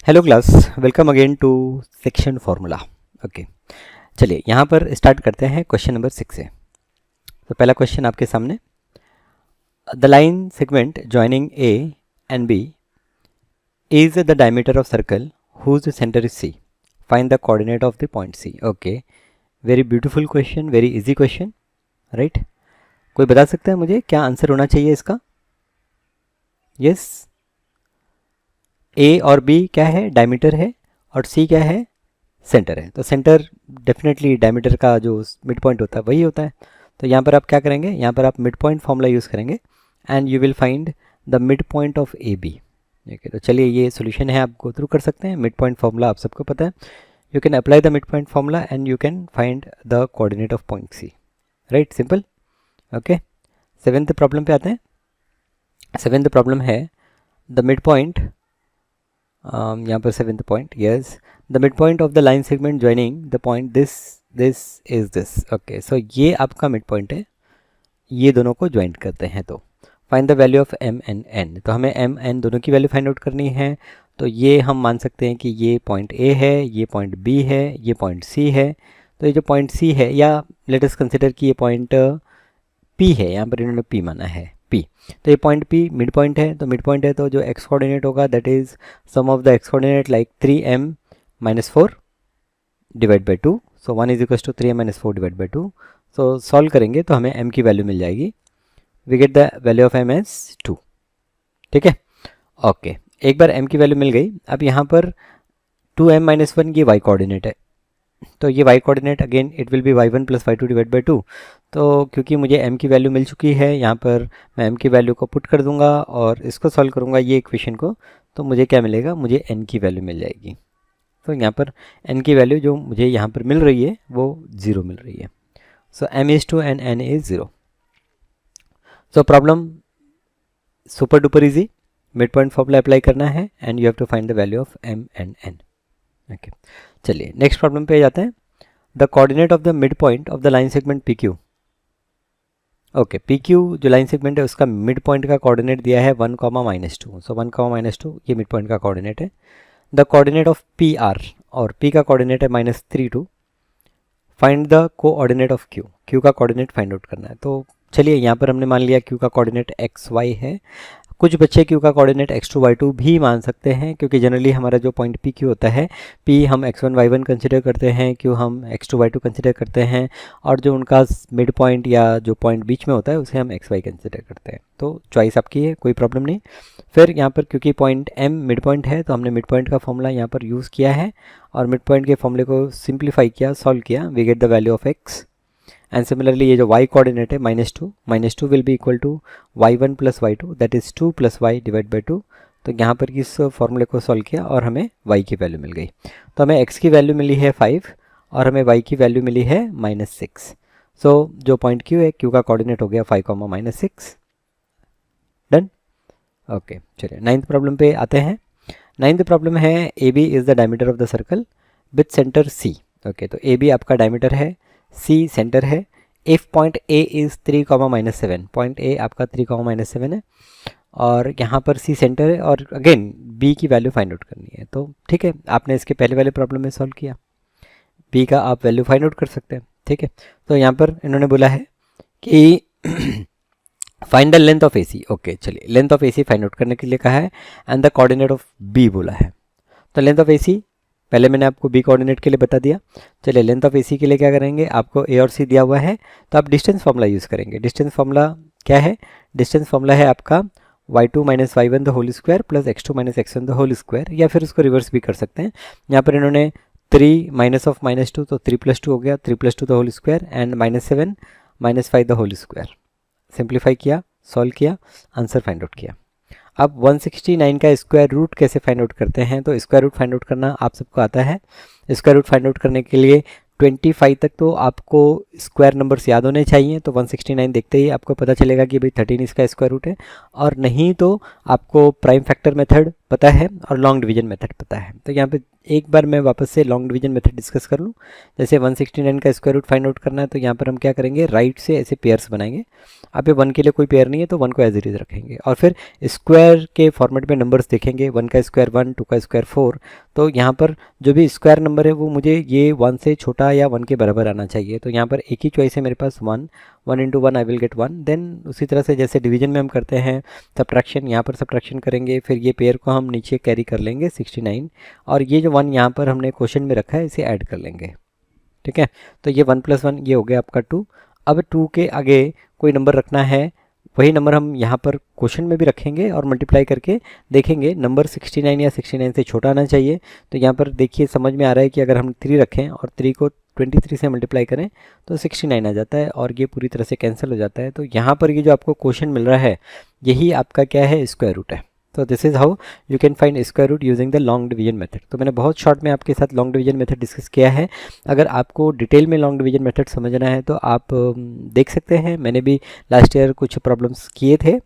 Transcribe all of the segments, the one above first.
Hello class, welcome again to section formula. Okay, चलिए यहाँ पर स्टार्ट करते हैं क्वेश्चन नंबर 6 से। तो पहला क्वेश्चन आपके सामने, the line segment joining A and B is the diameter of circle whose centre is C, find the coordinate of the point C. Okay, very beautiful question, very easy question, right. कोई बता सकता है मुझे क्या answer होना चाहिए इसका? Yes, ए और बी क्या है? डायमीटर है, और सी क्या है? सेंटर है। तो सेंटर डेफिनेटली डायमीटर का जो मिड पॉइंट होता है वही होता है। तो यहाँ पर आप क्या करेंगे, यहाँ पर आप मिड पॉइंट फॉर्मूला यूज़ करेंगे and you will find the mid point of A B. Okay, तो चलिए ये सोल्यूशन है, आप गो थ्रू कर सकते हैं। मिड पॉइंट फॉर्मूला आप सबको पता है, you can apply the mid point formula and you can find the coordinate of point C, right, simple. Okay, seventh problem पे आते हैं। सेवेंथ प्रॉब्लम है द मिड पॉइंट, यहाँ पर seventh point, yes, the mid point of the line segment joining the point this is this. Okay, so ये आपका mid point है, ये दोनों को ज्वाइंट करते हैं। तो find the value of M and N. तो हमें एम एन दोनों की वैल्यू फाइंड आउट करनी है। तो ये हम मान सकते हैं कि ये पॉइंट ए है, ये पॉइंट बी है, ये पॉइंट सी है। तो ये जो पॉइंट सी है, या लेट अस कंसिडर कि ये पॉइंट पी है, यहाँ पर इन्होंने पी माना है, पी। तो ये पॉइंट पी मिड पॉइंट है, तो मिड पॉइंट है तो जो एक्स कोऑर्डिनेट होगा that is sum of the X coordinate like 3m - 4 divide by 2। So 1 is equals to 3m - 4 divide by 2। So solve करेंगे तो हमें m की वैल्यू मिल जाएगी। We get the value of m as 2, ठीक है। ओके, एक बार m की वैल्यू मिल गई। अब यहाँ पर 2m - 1 ये y कोऑर्डिनेट है, तो ये y coordinate again it will be y1 + y2 divide by 2। तो क्योंकि मुझे m की वैल्यू मिल चुकी है, यहाँ पर मैं m की वैल्यू को पुट कर दूंगा और इसको सॉल्व करूंगा ये इक्वेशन को, तो मुझे क्या मिलेगा? मुझे n की वैल्यू मिल जाएगी। तो यहाँ पर n की वैल्यू जो मुझे यहाँ पर मिल रही है वो 0 मिल रही है। So m is 2 and n is 0। So problem super duper easy, mid point formula apply करना है and you have to find the value of m and n। Okay, चलिए नेक्स्ट प्रॉब्लम पे जाते हैं। The coordinate of the mid point of the line segment P Q. Okay, P Q जो line segment है उसका mid point का coordinate दिया है 1, -2। सो 1, -2 ये मिड पॉइंट का कोऑर्डिनेट है। The coordinate of P R, और पी का कोऑर्डिनेट है -3, 2। Find the coordinate of Q, Q का कोऑर्डिनेट फाइंड आउट करना है। तो चलिए यहाँ पर हमने मान लिया क्यू का कोऑर्डिनेट एक्स वाई है। कुछ बच्चे क्यू का कोऑर्डिनेट x2 y2 भी मान सकते हैं, क्योंकि जनरली हमारा जो पॉइंट पी क्यू होता है, p हम x1 y1 कंसिडर करते हैं, q हम x2 y2 कंसिडर करते हैं, और जो उनका मिड पॉइंट या जो पॉइंट बीच में होता है उसे हम x y कंसिडर करते हैं। तो चॉइस आपकी है, कोई प्रॉब्लम नहीं। फिर यहाँ पर क्योंकि पॉइंट m मिड पॉइंट है तो हमने मिड पॉइंट का फॉर्मूला यहाँ पर यूज़ किया है और मिड पॉइंट के फॉर्मूले को सिंप्लीफाई किया, सॉल्व किया, we get the value of x। And similarly ये जो y कोऑर्डिनेट है -2 will be equal to y1 + y2 that is 2 + y divide by 2। तो यहाँ पर इस फॉर्मूले को सॉल्व किया और हमें y की वैल्यू मिल गई। तो हमें x की वैल्यू मिली है 5 और हमें y की वैल्यू मिली है -6। सो जो पॉइंट q है, q का कोऑर्डिनेट हो गया 5, -6। डन। ओके, चलिए नाइन्थ प्रॉब्लम पे आते हैं। नाइन्थ प्रॉब्लम है A B is the diameter of the circle with centre C. Okay, तो ए बी आपका डायमीटर है, सी सेंटर है। If point A is 3, -7, point A आपका 3, -7 है, और यहाँ पर सी सेंटर है, और अगेन बी की वैल्यू फाइंड आउट करनी है। तो ठीक है, आपने इसके पहले वाले प्रॉब्लम में सॉल्व किया, बी का आप वैल्यू फाइंड आउट कर सकते हैं, ठीक है। तो यहाँ पर इन्होंने बोला है कि find the length of A C. Okay, चलिए length of A C find out करने के लिए कहा है and the coordinate of B बोला है। तो लेंथ ऑफ ए सी पहले मैंने आपको बी कोऑर्डिनेट के लिए बता दिया। चलिए लेंथ ऑफ ए सी के लिए क्या करेंगे, आपको ए और सी दिया हुआ है तो आप डिस्टेंस फार्मूला यूज़ करेंगे। डिस्टेंस फार्मूला क्या है? डिस्टेंस फार्मूला है आपका y2 - y1 the whole square plus x2 - x1 the whole square, या फिर उसको रिवर्स भी कर सकते हैं। यहाँ पर इन्होंने 3 -2 तो 3 + 2 हो गया, 3 + 2 the whole square and -7 - 5 the whole square. Simplify किया, सॉल्व किया, आंसर फाइंड आउट किया। अब 169 का स्क्वायर रूट कैसे फाइंड आउट करते हैं? तो स्क्वायर रूट फाइंड आउट करना आप सबको आता है। स्क्वायर रूट फाइंड आउट करने के लिए 25 तक तो आपको स्क्वायर नंबर्स याद होने चाहिए। तो 169 देखते ही आपको पता चलेगा कि भाई 13 इसका स्क्वायर रूट है, और नहीं तो आपको प्राइम फैक्टर मेथड पता है और लॉन्ग डिवीजन मेथड पता है। तो यहाँ पे एक बार मैं वापस से लॉन्ग डिवीजन मेथड डिस्कस कर लूँ। जैसे 169 का स्क्वायर रूट फाइंड आउट करना है, तो यहाँ पर हम क्या करेंगे, राइट से ऐसे पेयर्स बनाएंगे। अब ये 1 के लिए कोई पेयर नहीं है तो 1 को एज इट इज रखेंगे, और फिर स्क्वायर के फॉर्मेट में नंबर्स देखेंगे। 1 का स्क्वायर 1, 2 का स्क्वायर 4। तो यहाँ पर जो भी स्क्वायर नंबर है वो मुझे ये 1 से छोटा या 1 के बराबर आना चाहिए। तो यहाँ पर एक ही चॉइस है मेरे पास, 1 into 1 I will get 1। Then उसी तरह से जैसे डिवीजन में हम करते हैं सब्ट्रैक्शन, यहाँ पर सब्ट्रैक्शन करेंगे, फिर ये पेयर को हम नीचे कैरी कर लेंगे 69, और ये जो 1 यहाँ पर हमने क्वेश्चन में रखा है इसे ऐड कर लेंगे। ठीक है, तो ये 1 + 1 ये हो गया आपका 2। अब 2 के आगे कोई नंबर रखना है, वही नंबर हम यहाँ पर क्वेश्चन में भी रखेंगे और मल्टीप्लाई करके देखेंगे नंबर 69 या 69 से छोटा आना चाहिए। तो यहाँ पर देखिए समझ में आ रहा है कि अगर हम 3 रखें और 3 को 23 से मल्टीप्लाई करें तो 69 आ जाता है, और ये पूरी तरह से कैंसिल हो जाता है। तो यहाँ पर ये जो आपको क्वेश्चन मिल रहा है यही आपका क्या है, स्क्वायर रूट है। तो this is how you can find square root using the long division method. तो मैंने बहुत शॉर्ट में आपके साथ लॉन्ग डिवीजन मेथड डिस्कस किया है। अगर आपको डिटेल में लॉन्ग डिवीजन मेथड समझना है तो आप देख सकते हैं, मैंने भी लास्ट ईयर कुछ प्रॉब्लम्स किए थे।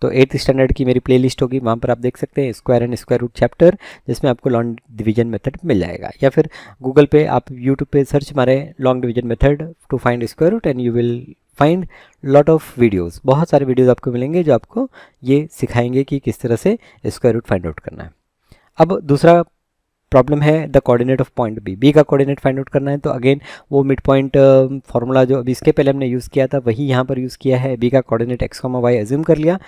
तो 8th स्टैंडर्ड की मेरी प्लेलिस्ट होगी, वहाँ पर आप देख सकते हैं square and square root chapter, जिसमें आपको लॉन्ग डिवीजन मेथड मिल जाएगा। या फिर गूगल पे आप यूट्यूब पे सर्च मारें long division method to find square root and you will find lot of videos. बहुत सारे वीडियोस आपको मिलेंगे जो आपको ये सिखाएंगे कि किस तरह से स्क्वायर रूट फाइंड आउट करना है। अब दूसरा प्रॉब्लम है the coordinate of point B. B का कोऑर्डिनेट फाइंड आउट करना है, तो अगेन वो मिड पॉइंट फार्मूला जो अभी इसके पहले हमने यूज़ किया था वही यहाँ पर यूज़ किया है। बी का कोऑर्डिनेट x, y एज्यूम कर लिया,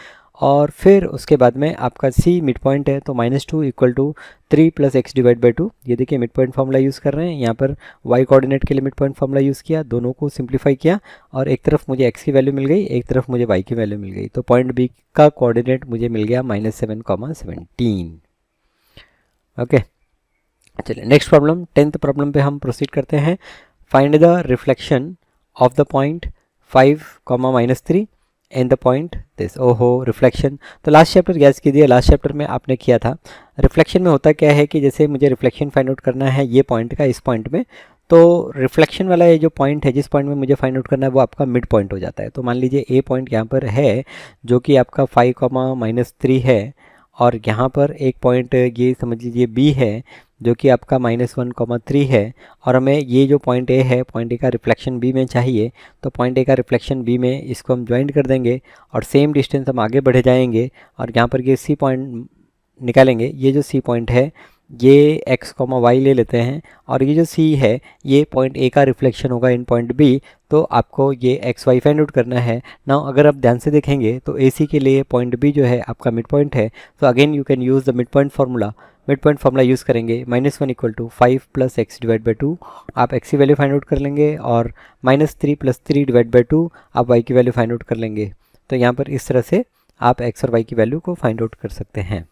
और फिर उसके बाद में आपका सी मिड पॉइंट है, तो -2 = 3 + x / 2। ये देखिए मिड पॉइंट फार्मूला यूज़ कर रहे हैं। यहाँ पर y कोऑर्डिनेट के लिए मिड पॉइंट फार्मूला यूज़ किया, दोनों को सिंप्लीफाई किया, और एक तरफ मुझे x की वैल्यू मिल गई, एक तरफ मुझे y की वैल्यू मिल गई। तो पॉइंट बी का कोऑर्डिनेट मुझे मिल गया -7, 17। ओके, चलिए नेक्स्ट प्रॉब्लम, 10th प्रॉब्लम पे हम प्रोसीड करते हैं। Find the reflection of the point 5, -3 in the point this. ओहो, रिफ्लेक्शन तो लास्ट चैप्टर गैस कीजिए, लास्ट चैप्टर में आपने किया था। रिफ्लेक्शन में होता क्या है कि जैसे मुझे रिफ्लेक्शन फाइंड आउट करना है ये पॉइंट का इस पॉइंट में, तो रिफ्लेक्शन वाला ये जो पॉइंट है जिस पॉइंट में मुझे फाइंड आउट करना है वो आपका मिड पॉइंट हो जाता है। तो मान लीजिए ए पॉइंट यहाँ पर है जो कि आपका 5, -3 है, और यहाँ पर एक पॉइंट ये समझ लीजिए बी है जो कि आपका -1, 3 है, और हमें ये जो पॉइंट ए है, पॉइंट ए का रिफ्लेक्शन बी में चाहिए। तो पॉइंट ए का रिफ्लेक्शन बी में इसको हम ज्वाइंट कर देंगे, और सेम डिस्टेंस हम आगे बढ़े जाएंगे, और यहाँ पर ये सी पॉइंट निकालेंगे। ये जो सी पॉइंट है ये x, y ले लेते हैं, और ये जो c है ये पॉइंट a का रिफ्लेक्शन होगा इन पॉइंट b। तो आपको ये x, y फाइंड आउट करना है ना। अगर आप ध्यान से देखेंगे तो ac के लिए पॉइंट b जो है आपका मिड पॉइंट है। तो again you can use the mid point formula. Mid point formula use करेंगे, -1 = 5 + x / 2। आप x की वैल्यू फाइंड आउट कर लेंगे, और -3 + 3 / 2 आप y की वैल्यू फाइंड आउट कर लेंगे। तो यहाँ पर इस तरह से आप x और y की वैल्यू को फाइंड आउट कर सकते हैं।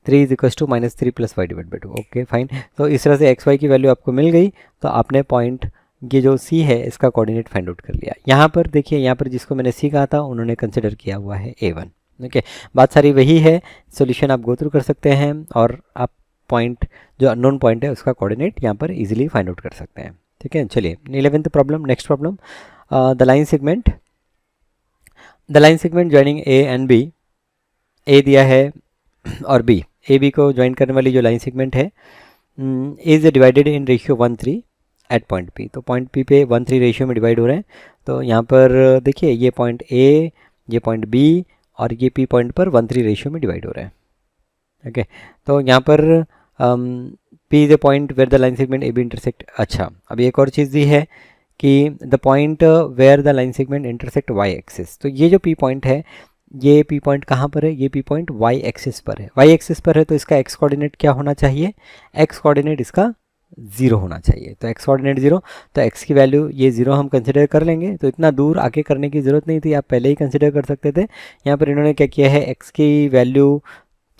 3 = -3 + y / 2। Okay fine. तो इस तरह से x y की वैल्यू आपको मिल गई, तो आपने पॉइंट ये जो c है इसका कोऑर्डिनेट फाइंड आउट कर लिया। यहाँ पर देखिए, यहाँ पर जिसको मैंने c कहा था उन्होंने कंसिडर किया हुआ है a1। ओके, बात सारी वही है। सॉल्यूशन आप गो थ्रू कर सकते हैं, और आप पॉइंट जो अननोन पॉइंट है उसका कोऑर्डिनेट यहाँ पर इजीली फाइंड आउट कर सकते हैं। ठीक है, चलिए 11th problem, next problem, the line segment joining a and b। a दिया है और b, ए बी को ज्वाइन करने वाली जो लाइन सेगमेंट है is divided in ratio 1:3 at point P. तो पॉइंट पी पे 1:3 रेशियो में डिवाइड हो रहे हैं। तो यहाँ पर देखिए ये पॉइंट ए, ये पॉइंट बी, और ये पी पॉइंट पर 1:3 रेशियो में डिवाइड हो रहे हैं। ओके, तो यहाँ पर P is a point where the line segment A B intersect. अच्छा, अब एक और चीज़ दी है कि the point where the line segment intersect Y axis. तो ये जो पी पॉइंट है, ये पी पॉइंट कहाँ पर है, ये पी पॉइंट वाई एक्सिस पर है। वाई एक्सिस पर है तो इसका एक्स कोऑर्डिनेट क्या होना चाहिए, एक्स कोऑर्डिनेट इसका 0 होना चाहिए। तो एक्स कोऑर्डिनेट 0, तो एक्स की वैल्यू ये 0 हम कंसिडर कर लेंगे। तो इतना दूर आके करने की ज़रूरत नहीं थी, आप पहले ही कंसिडर कर सकते थे। यहाँ पर इन्होंने क्या किया है, एक्स की वैल्यू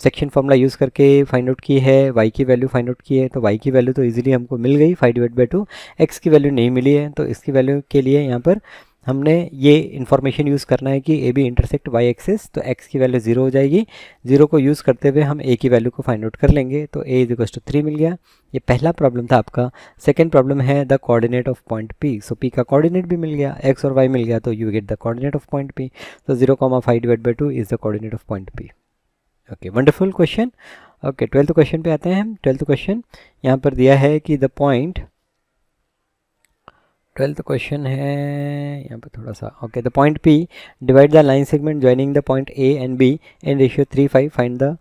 सेक्शन फॉर्मूला यूज़ करके फाइंड आउट की है, वाई की वैल्यू फाइंड आउट की है। तो वाई की वैल्यू तो इजीली हमको मिल गई 5/2। एक्स की वैल्यू नहीं मिली है, तो इसकी वैल्यू के लिए यहाँ पर हमने ये इन्फॉर्मेशन यूज़ करना है कि A B intersect Y axis. तो एक्स की वैल्यू 0 हो जाएगी। 0 को यूज़ करते हुए हम ए की वैल्यू को फाइंड आउट कर लेंगे। तो ए = 3 मिल गया। ये पहला प्रॉब्लम था आपका। सेकेंड प्रॉब्लम है the coordinate of point P. So P का कोऑर्डिनेट भी मिल गया, एक्स और वाई मिल गया, तो you get the coordinate of point P. तो 0, 5/2 is the coordinate of point P. Okay, wonderful question. Okay, 12th question पे आते हैं हम। 12th क्वेश्चन यहाँ पर दिया है कि द पॉइंट, 12th क्वेश्चन है यहाँ पर थोड़ा सा, okay, the point P divide the line segment joining the point A and B in ratio 3:5, find the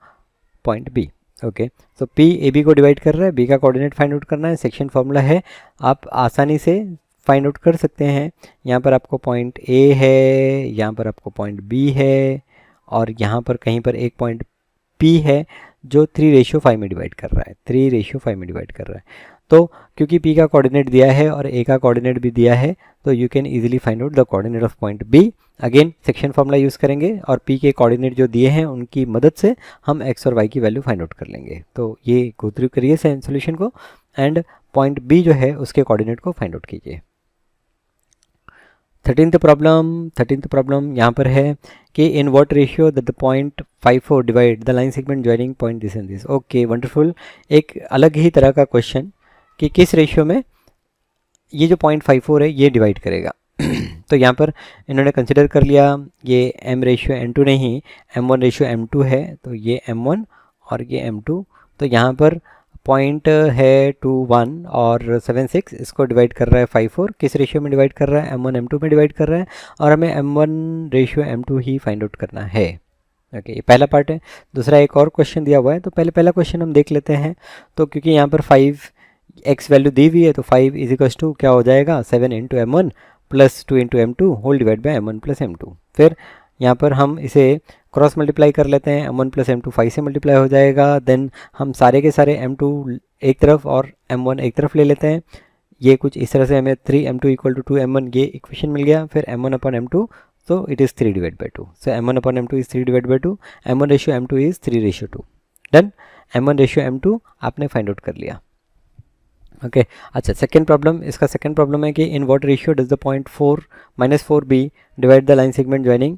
point B। Okay, तो P AB को डिवाइड कर रहा है, B का कोऑर्डिनेट फाइंड आउट करना है। सेक्शन फार्मूला है, आप आसानी से फाइंड आउट कर सकते हैं। यहाँ पर आपको पॉइंट A है, यहाँ पर आपको पॉइंट B है, और यहाँ पर कहीं पर एक पॉइंट P है जो 3:5 में डिवाइड कर रहा है, 3:5 में डिवाइड कर रहा है। तो क्योंकि P का कोऑर्डिनेट दिया है और A का कोऑर्डिनेट भी दिया है, तो you can easily find out the coordinate of point B। Again section formula use करेंगे और P के कोऑर्डिनेट जो दिए हैं उनकी मदद से हम x और y की वैल्यू फाइंड आउट कर लेंगे। तो ये गो थ्रू करिए सोल्यूशन को एंड पॉइंट B जो है उसके कोऑर्डिनेट को फाइंड आउट कीजिए। 13th प्रॉब्लम यहाँ पर है कि इन what ratio the point 54 divide the line segment joining point this and this. Okay, wonderful. एक अलग ही तरह का क्वेश्चन कि किस रेशियो में ये जो पॉइंट 54 है ये डिवाइड करेगा। तो यहाँ पर इन्होंने कंसिडर कर लिया ये m/m2 नहीं, m1/m2 है, तो ये m1 और ये m2। तो यहाँ पर पॉइंट है 2, 1 और 7, 6, इसको डिवाइड कर रहा है 5, 4। किस रेशियो में डिवाइड कर रहा है? m1 m2 में डिवाइड कर रहा है, और हमें m1/m2 ही फाइंड आउट करना है। ओके, ये पहला पार्ट है। दूसरा एक और क्वेश्चन दिया हुआ है, तो पहला क्वेश्चन हम देख लेते हैं। तो क्योंकि यहाँ पर 5 x वैल्यू दी हुई है, तो 5 = क्या हो जाएगा, 7 × m1 + 2 × m2 whole divide by m1 + m2। फिर यहाँ पर हम इसे क्रॉस मल्टीप्लाई कर लेते हैं, m1 + m2 5 से मल्टीप्लाई हो जाएगा। देन हम सारे के सारे m2 एक तरफ और m1 एक तरफ ले लेते हैं। ये कुछ इस तरह से हमें 3m2 = 2m1 ये इक्वेशन मिल गया। फिर m1/m2, so it is 3/2। so m1/m2 is 3/2, m1/m2 is 3:2। Done, m1/m2 आपने फाइंड आउट कर लिया। ओके, अच्छा, सेकेंड प्रॉब्लम, इसका सेकेंड प्रॉब्लम है कि इन what ratio does the point -4b divide the line segment joining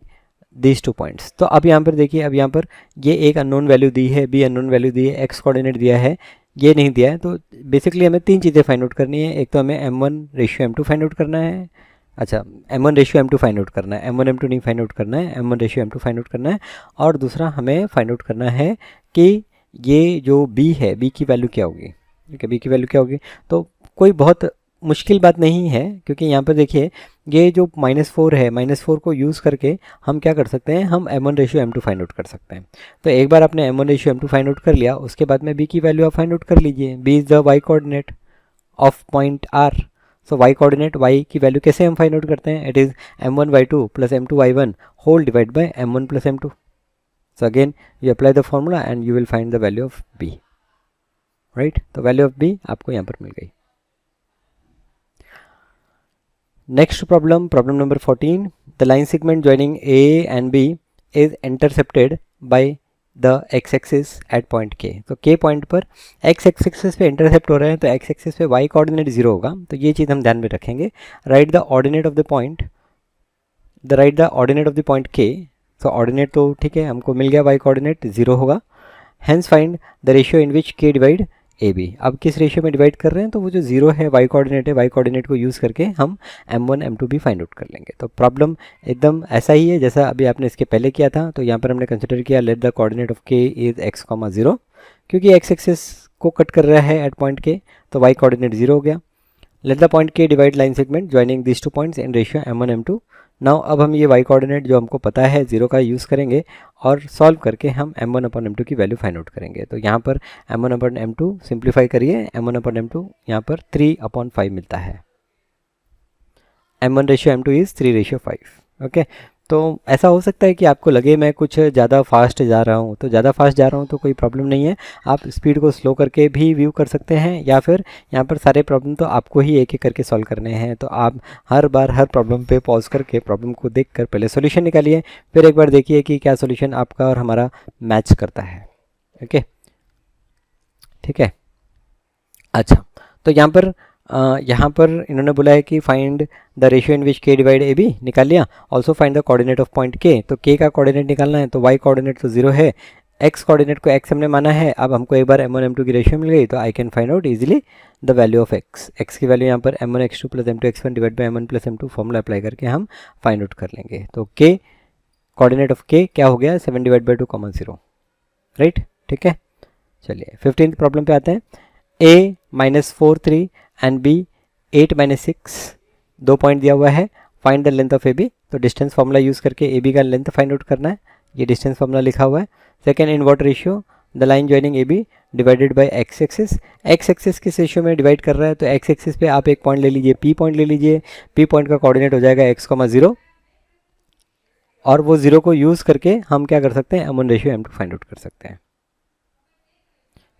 these 2 points. तो अब यहाँ पर देखिए, अब यहाँ पर ये एक अननोन वैल्यू दी है, b अननोन वैल्यू दी है, x कोऑर्डिनेट दिया है, ये नहीं दिया है। तो बेसिकली हमें 3 चीज़ें फाइंड आउट करनी है। एक तो हमें m1/m2 फाइंड आउट करना है, अच्छा m1/m2 फाइंड आउट करना है, m1/m2 नहीं फाइंड आउट करना है, m1/m2 फाइंड आउट करना है। और दूसरा हमें फाइंड आउट करना है कि ये जो b है, b की वैल्यू क्या होगी। ठीक है, b की वैल्यू क्या होगी। तो कोई बहुत मुश्किल बात नहीं है, क्योंकि यहाँ पर देखिए ये जो -4 है, -4 को यूज़ करके हम क्या कर सकते हैं, हम m1/m2 फाइंड आउट कर सकते हैं। तो एक बार आपने m1/m2 फाइंड आउट कर लिया, उसके बाद में b की वैल्यू आप फाइंड आउट कर लीजिए। b is the y coordinate of point r। So y coordinate, y की वैल्यू कैसे हम फाइंड आउट करते हैं, it is m1/2 + m2/1 whole divide by m1 + m2। So again you apply the formula and you will find the value of b, right. तो value of b आपको यहाँ पर मिल गई। Next problem number 14, the line segment joining a and b is intercepted by the x axis at point k। तो k point पर x axis पे intercept हो रहे हैं, तो x एक्सिस पे y कोऑर्डिनेट 0 होगा। तो ये चीज़ हम ध्यान में रखेंगे। Right the ordinate of the point, k। तो ऑर्डिनेट तो ठीक है, हमको मिल गया, y कोऑर्डिनेट 0 होगा। Hence find the ratio in which k divide AB। अब किस रेशियो में डिवाइड कर रहे हैं, तो वो जो 0 है y कोऑर्डिनेट है, y कोऑर्डिनेट को यूज़ करके हम m1 m2 भी फाइंड आउट कर लेंगे। तो प्रॉब्लम एकदम ऐसा ही है जैसा अभी आपने इसके पहले किया था। तो यहाँ पर हमने कंसिडर किया let the coordinate of k is x, 0, क्योंकि x एक्सिस को कट कर रहा है एट पॉइंट k, तो y कोऑर्डिनेट 0 हो गया। Let the point k divide line segment joining this 2 points in ratio m1 m2। Now अब हम ये y कोऑर्डिनेट जो हमको पता है 0 का यूज़ करेंगे और सॉल्व करके हम m1/m2 की वैल्यू फाइंड आउट करेंगे। तो यहाँ पर m1/m2 सिंप्लीफाई करिए, m1/m2 यहाँ पर 3/5 मिलता है। m1/m2 is 3:5। ओके, तो ऐसा हो सकता है कि आपको लगे मैं कुछ ज़्यादा फास्ट जा रहा हूँ, तो ज़्यादा फास्ट जा रहा हूँ तो कोई प्रॉब्लम नहीं है, आप स्पीड को स्लो करके भी व्यू कर सकते हैं, या फिर यहाँ पर सारे प्रॉब्लम तो आपको ही एक एक करके सॉल्व करने हैं। तो आप हर बार हर प्रॉब्लम पे पॉज करके प्रॉब्लम को देखकर पहले सॉल्यूशन निकालिए, फिर एक बार देखिए कि क्या सॉल्यूशन आपका और हमारा मैच करता है। ओके, ठीक है। अच्छा, तो यहाँ पर इन्होंने बोला है कि find the ratio in which k divide AB, निकाल लिया। Also find the coordinate of point k, तो k का कोऑर्डिनेट निकालना है, तो y कोऑर्डिनेट तो 0 है, x कोऑर्डिनेट को x हमने माना है। अब हमको एक बार m1 m2 की रेशियो मिल गई, तो I can find out easily the value of x की वैल्यू यहाँ पर m1 x2 + m2 x1 divide by m1 + m2 formula apply करके हम फाइंड आउट कर लेंगे। तो k कोऑर्डिनेट ऑफ k क्या हो गया, 7/2, 0। राइट, ठीक है। चलिए 15th प्रॉब्लम पे आते हैं। a -4 3 एंड b 8 -6, 2 पॉइंट दिया हुआ है। Find the length of A B, तो डिस्टेंस फार्मूला यूज़ करके ए बी का लेंथ फाइंड आउट करना है। ये डिस्टेंस फार्मूला लिखा हुआ है। Second, in what ratio the line joining A B divided by X axis. X axis किस रेशियो में डिवाइड कर रहा है, तो एक्स एक्सिस पे आप एक पॉइंट ले लीजिए, पी पॉइंट ले लीजिए। पी पॉइंट का कोऑर्डिनेट हो जाएगा x,0, और वो 0 को यूज़ करके हम क्या कर सकते हैं, m1 ratio m2 find out कर सकते हैं।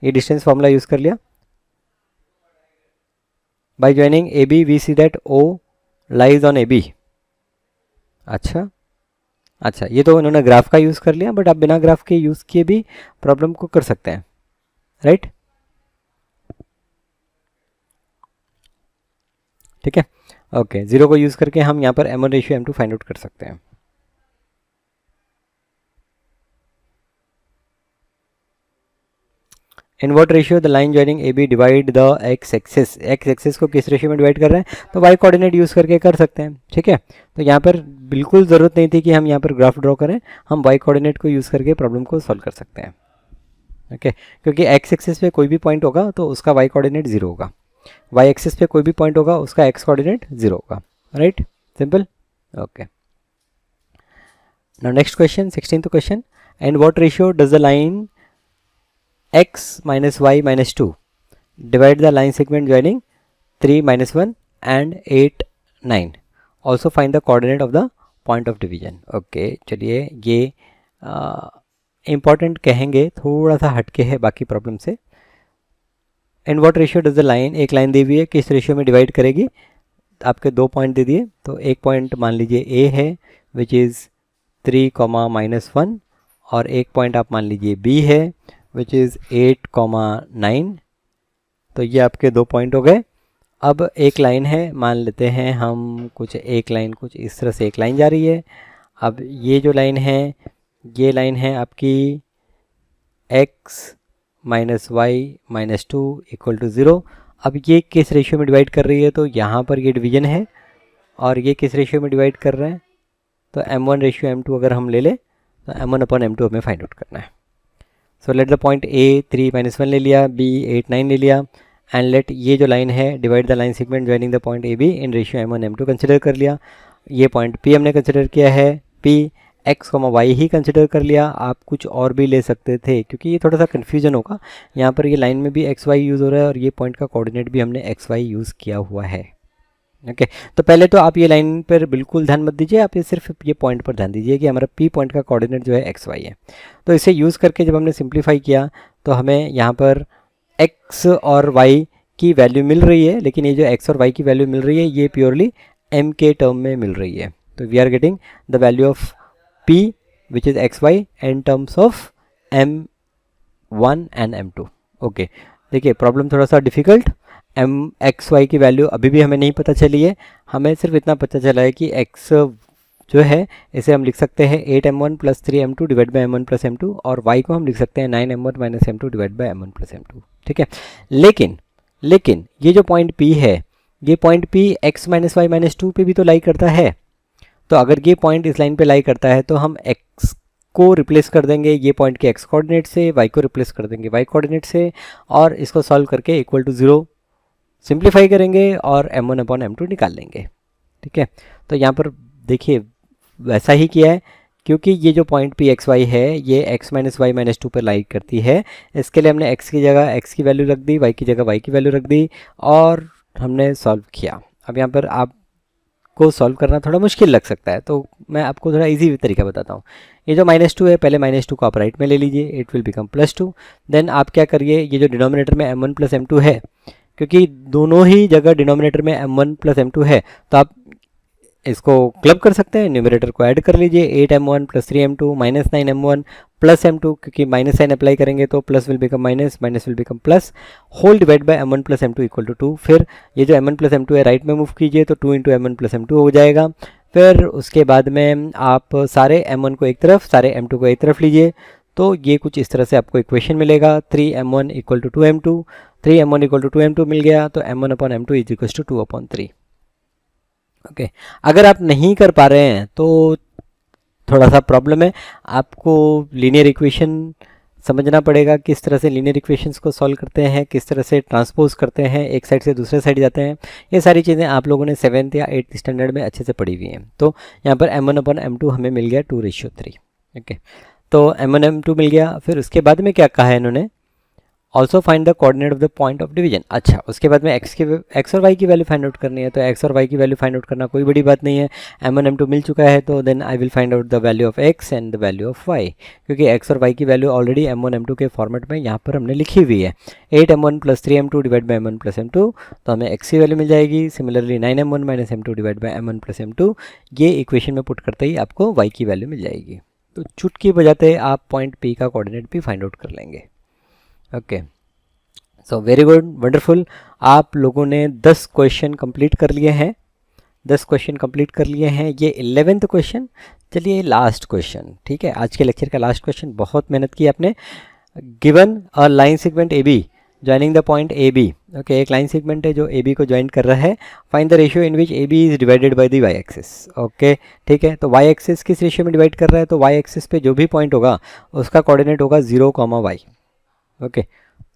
ये डिस्टेंस फार्मूला यूज़ कर लिया। By joining A B we see that O lies on A B. अच्छा, ये तो उन्होंने ग्राफ का यूज़ कर लिया, बट आप बिना ग्राफ के यूज़ किए भी प्रॉब्लम को कर सकते हैं, राइट, ठीक है। ओके, 0 को यूज़ करके हम यहाँ पर m1 ratio m2 find out कर सकते हैं। In what ratio the line joining A B divide the X axis. X axis को किस रेशियो में डिवाइड कर रहे हैं, तो वाई कोऑर्डिनेट यूज़ करके कर सकते हैं, ठीक है। तो यहाँ पर बिल्कुल ज़रूरत नहीं थी कि हम यहाँ पर ग्राफ ड्रॉ करें, हम वाई कोऑर्डिनेट को यूज़ करके प्रॉब्लम को सॉल्व कर सकते हैं, ओके। क्योंकि एक्स एक्सिस पे कोई भी पॉइंट होगा तो उसका वाई कोऑर्डिनेट 0 होगा, वाई एक्सिस पे कोई भी पॉइंट होगा उसका एक्स कोऑर्डिनेट 0 होगा, right, simple, okay. Now next question, 16th question. And what ratio does the line x - y - 2 divide the line segment joining 3 - 1 and 8 9, also find the coordinate of the point of division। Okay, चलिए ये important कहेंगे, थोड़ा सा हटके है बाकी problem से। इन what ratio does the line, एक लाइन दी हुई है, किस रेशियो में डिवाइड करेगी। आपके 2 पॉइंट दे दिए, तो एक पॉइंट मान लीजिए ए है विच इज़ 3, -1, और एक पॉइंट आप मान लीजिए बी है विच इज़ 8, 9। तो ये आपके 2 पॉइंट हो गए। अब एक लाइन है, मान लेते हैं हम कुछ एक लाइन, कुछ इस तरह से एक लाइन जा रही है। अब ये जो लाइन है, ये लाइन है आपकी x - y - 2 = 0। अब ये किस रेशियो में डिवाइड कर रही है, तो यहाँ पर ये डिवीजन है, और ये किस रेशियो में डिवाइड कर रहे हैं, तो m1 रेशियो m2 अगर हम ले लें तो m1/m2 हमें फाइंड आउट करना है। So let the point a 3 - 1 ले लिया, b 8 9 ले लिया, एंड लेट ये जो लाइन है divide the line segment joining the point A be in ratio m1 m2 consider कर लिया। ये पॉइंट p हमने कंसिडर किया है, p x, y ही कंसिडर कर लिया। आप कुछ और भी ले सकते थे, क्योंकि ये थोड़ा सा कन्फ्यूजन होगा। यहाँ पर ये लाइन में भी x y यूज़ हो रहा है, और ये पॉइंट का कोऑर्डिनेट भी हमने x y यूज़ किया हुआ है, ओके। तो पहले तो आप ये लाइन पर बिल्कुल ध्यान मत दीजिए, आप ये सिर्फ ये पॉइंट पर ध्यान दीजिए कि हमारा p पॉइंट का कोऑर्डिनेट जो है एक्स वाई है। तो इसे यूज़ करके जब हमने सिंप्लीफाई किया तो हमें यहाँ पर x और y की वैल्यू मिल रही है, लेकिन ये जो x और y की वैल्यू मिल रही है ये प्योरली m के टर्म में मिल रही है। तो we are getting the value of p which is X Y in terms of m1 and m2, okay. देखिए प्रॉब्लम थोड़ा सा डिफ़िकल्ट, x y की वैल्यू अभी भी हमें नहीं पता चली है। हमें सिर्फ इतना पता चला है कि x जो है इसे हम लिख सकते हैं 8m1 + 3m2 divide by m1 + m2, और y को हम लिख सकते हैं 9m1 - m2 divide by m1 + m2, ठीक है। लेकिन ये जो पॉइंट p है, ये पॉइंट p x - y - 2 पे भी तो लाई करता है। तो अगर ये पॉइंट इस लाइन पे लाई करता है तो हम x को रिप्लेस कर देंगे ये पॉइंट के x कोऑर्डिनेट से, y को रिप्लेस कर देंगे y कोऑर्डिनेट से, और इसको सॉल्व करके इक्वल टू 0 सिंप्लीफाई करेंगे और m1/m2 निकाल लेंगे, ठीक है। तो यहाँ पर देखिए वैसा ही किया है, क्योंकि ये जो पॉइंट p x y है ये x - y - 2 पर लाई करती है। इसके लिए हमने x की जगह x की वैल्यू रख दी, y की जगह y की वैल्यू रख दी, और हमने सॉल्व किया। अब यहाँ पर आपको सॉल्व करना थोड़ा मुश्किल लग सकता है, तो मैं आपको थोड़ा इजी तरीका बताता हूँ। ये जो -2 है, पहले -2 को आप राइट में ले लीजिए, इट विल बिकम +2। देन आप क्या करिए, ये जो डिनोमिनेटर में m1 + m2 है, क्योंकि दोनों ही जगह डिनोमिनेटर में m1 + m2 है, तो आप इसको क्लब कर सकते हैं, न्यूमरेटर को ऐड कर लीजिए, 8m1 + 3m2 - 9m1 + m2, क्योंकि माइनस साइन अप्लाई करेंगे तो plus will become minus, minus will become plus, whole divide by m1 + m2 = 2। फिर ये जो m1 + m2 है राइट में मूव कीजिए तो 2 × m1 + m2 हो जाएगा। फिर उसके बाद में आप सारे m1 को एक तरफ, सारे m2 को एक तरफ लीजिए, तो ये कुछ इस तरह से आपको इक्वेशन मिलेगा। 3m1 = 2m2, 3m1 = 2m2 मिल गया, तो m1/m2 = 2/3, ओके। अगर आप नहीं कर पा रहे हैं तो थोड़ा सा प्रॉब्लम है, आपको लीनियर इक्वेशन समझना पड़ेगा किस तरह से लीनियर इक्वेशंस को सॉल्व करते हैं, किस तरह से ट्रांसपोज करते हैं, एक साइड से दूसरे साइड जाते हैं। ये सारी चीज़ें आप लोगों ने 7th या 8th स्टैंडर्ड में अच्छे से पढ़ी हुई हैं। तो यहाँ पर m1/m2 हमें मिल गया 2:3। ओके, तो m1m2 मिल गया। फिर उसके बाद में क्या कहा है इन्होंने, also find the coordinate of the point of division. अच्छा, उसके बाद में एक्स और वाई की वैल्यू फाइंड आउट करनी है। तो एक्स और वाई की वैल्यू फाइंड आउट करना कोई बड़ी बात नहीं है। m1m2 मिल चुका है, तो then I will find out the value of X and the value of Y, क्योंकि एक्स और वाई की वैल्यू ऑलरेडी m1m2 के फॉर्मेट में यहाँ पर हमने लिखी हुई है। 8m1 + 3m2 divide by m1 + m2, तो हमें एक्स की वैल्यू मिल जाएगी। Similarly 9m1 - m2 divide by m1 + m2, ये इक्वेशन में पुट करते ही आपको वाई की वैल्यू मिल जाएगी। तो चुटकी बजाते आप पॉइंट पी का कोऑर्डिनेट भी फाइंड आउट कर लेंगे। Okay, so very good, wonderful. आप लोगों ने 10 क्वेश्चन कंप्लीट कर लिए हैं, 10 क्वेश्चन कंप्लीट कर लिए हैं। ये 11th क्वेश्चन। चलिए लास्ट क्वेश्चन, ठीक है, आज के लेक्चर का लास्ट क्वेश्चन। बहुत मेहनत की आपने। Given a line segment A B joining the point A B. Okay, एक लाइन सेगमेंट है जो ए बी को ज्वाइन कर रहा है। Find the ratio in which A B is divided by the Y axis. Okay, ठीक है, तो वाई एक्सिस किस रेशियो में डिवाइड कर रहा है, तो वाई एक्सिस पे जो भी पॉइंट होगा उसका कोऑर्डिनेट होगा 0, y। ओके,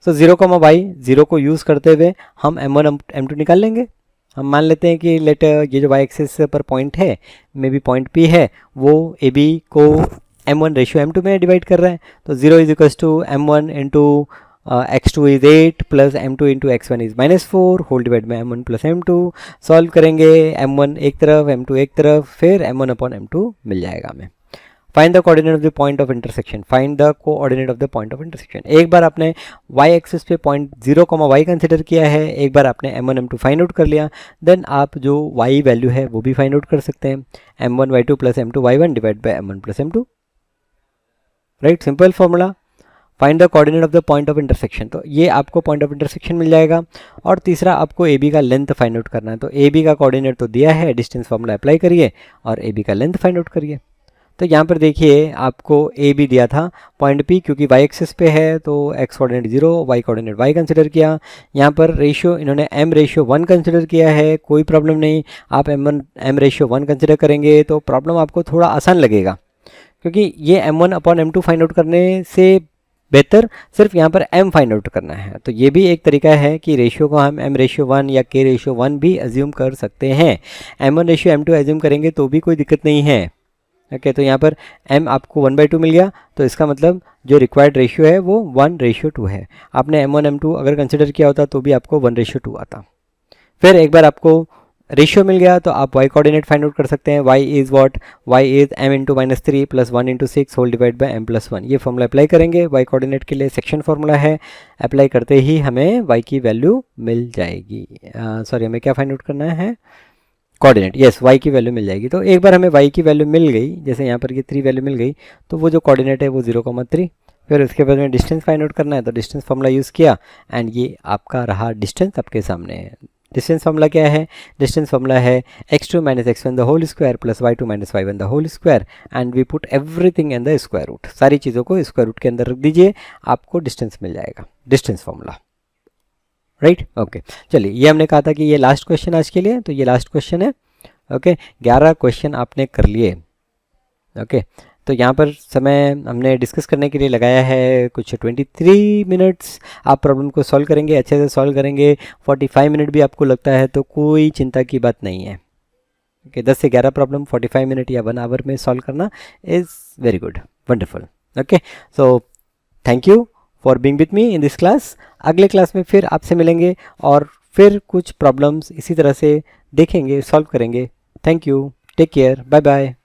सो 0, y, 0 को यूज़ करते हुए हम m1 m2 निकाल लेंगे। हम मान लेते हैं कि लेट ये जो वाई एक्सिस पर पॉइंट है, मे बी पॉइंट P है, वो ए बी को m1:m2 में डिवाइड कर रहा है। तो 0 = m1 × x2 is 8 + m2 × x1 is -4 whole divide में m1 + m2। सॉल्व करेंगे, m1 एक तरफ m2 एक तरफ, फिर m1/m2 मिल जाएगा हमें। Find the coordinate of the point of intersection. Find the coordinate of the point of intersection. एक बार आपने y एक्सिस पे पॉइंट 0, y कंसिडर किया है, एक बार आपने m1 m2 फाइंड आउट कर लिया, देन आप जो y वैल्यू है वो भी फाइंड आउट कर सकते हैं। m1y2 + m2y1 divide by m1 + m2। Right, simple formula. Find the coordinate of the point of intersection, तो ये आपको पॉइंट ऑफ इंटरसेक्शन मिल जाएगा। और तीसरा आपको ए बी का लेंथ फाइंड आउट करना है। तो ए बी का कोऑर्डिनेट तो दिया है, डिस्टेंस फॉर्मूला अप्लाई करिए और ए बी का लेंथ फाइंड आउट करिए। तो यहाँ पर देखिए आपको ए बी दिया था पॉइंट पी, क्योंकि वाई एक्सिस पे है तो X coordinate 0, Y coordinate y consider किया। यहाँ पर रेशियो इन्होंने m/1 कंसिडर किया है, कोई प्रॉब्लम नहीं। आप m/1 कंसिडर करेंगे तो प्रॉब्लम आपको थोड़ा आसान लगेगा, क्योंकि ये m1/m2 फाइंड आउट करने से बेहतर सिर्फ यहाँ पर m फाइंड आउट करना है। तो ये भी एक तरीका है कि रेशियो को हम m/1 या k/1 भी एज्यूम कर सकते हैं। m1/m2 एज्यूम करेंगे तो भी कोई दिक्कत नहीं है। ओके, तो यहाँ पर m आपको 1/2 मिल गया, तो इसका मतलब जो रिक्वायर्ड रेशियो है वो 1:2 है। आपने m1 m2 अगर कंसिडर किया होता तो भी आपको 1:2 आता। फिर एक बार आपको रेशियो मिल गया तो आप y कोऑर्डिनेट फाइंड आउट कर सकते हैं। y is what, y is m × -3 + 1 × 6 whole divide by m + 1। ये फॉर्मूला अप्लाई करेंगे, y कोऑर्डिनेट के लिए सेक्शन फार्मूला है। अप्लाई करते ही हमें y की वैल्यू मिल जाएगी। सॉरी, हमें क्या फाइंड आउट करना है, कोऑर्डिनेट। यस, y की वैल्यू मिल जाएगी। तो एक बार हमें y की वैल्यू मिल गई, जैसे यहाँ पर ये 3 वैल्यू मिल गई, तो वो जो कोऑर्डिनेट है वो 0,3। फिर उसके बाद में डिस्टेंस फाइंड आउट करना है, तो डिस्टेंस फार्मूला यूज़ किया एंड ये आपका रहा डिस्टेंस आपके सामने है। डिस्टेंस फार्मूला क्या है, डिस्टेंस फार्मूला है x2 - x1 the whole square + y2 - y1 the whole square and we put everything in the square root. सारी चीज़ों को स्क्वायर रूट के अंदर रख दीजिए, आपको डिस्टेंस मिल जाएगा, डिस्टेंस फार्मूला। Right, okay. चलिए, ये हमने कहा था कि ये लास्ट क्वेश्चन आज के लिए, तो ये लास्ट क्वेश्चन है। ओके, 11 क्वेश्चन आपने कर लिए। ओके, तो यहाँ पर समय हमने डिस्कस करने के लिए लगाया है कुछ 23 मिनट्स। आप प्रॉब्लम को सॉल्व करेंगे, अच्छे से सॉल्व करेंगे। 45 मिनट भी आपको लगता है तो कोई चिंता की बात नहीं है। ओके, 10 से 11 प्रॉब्लम 45 मिनट या 1 आवर में सॉल्व करना is very good, wonderful. Okay, so thank you for being with me in this class. अगले क्लास में फिर आपसे मिलेंगे और फिर कुछ प्रॉब्लम्स इसी तरह से देखेंगे, सॉल्व करेंगे। Thank you, take care, bye bye.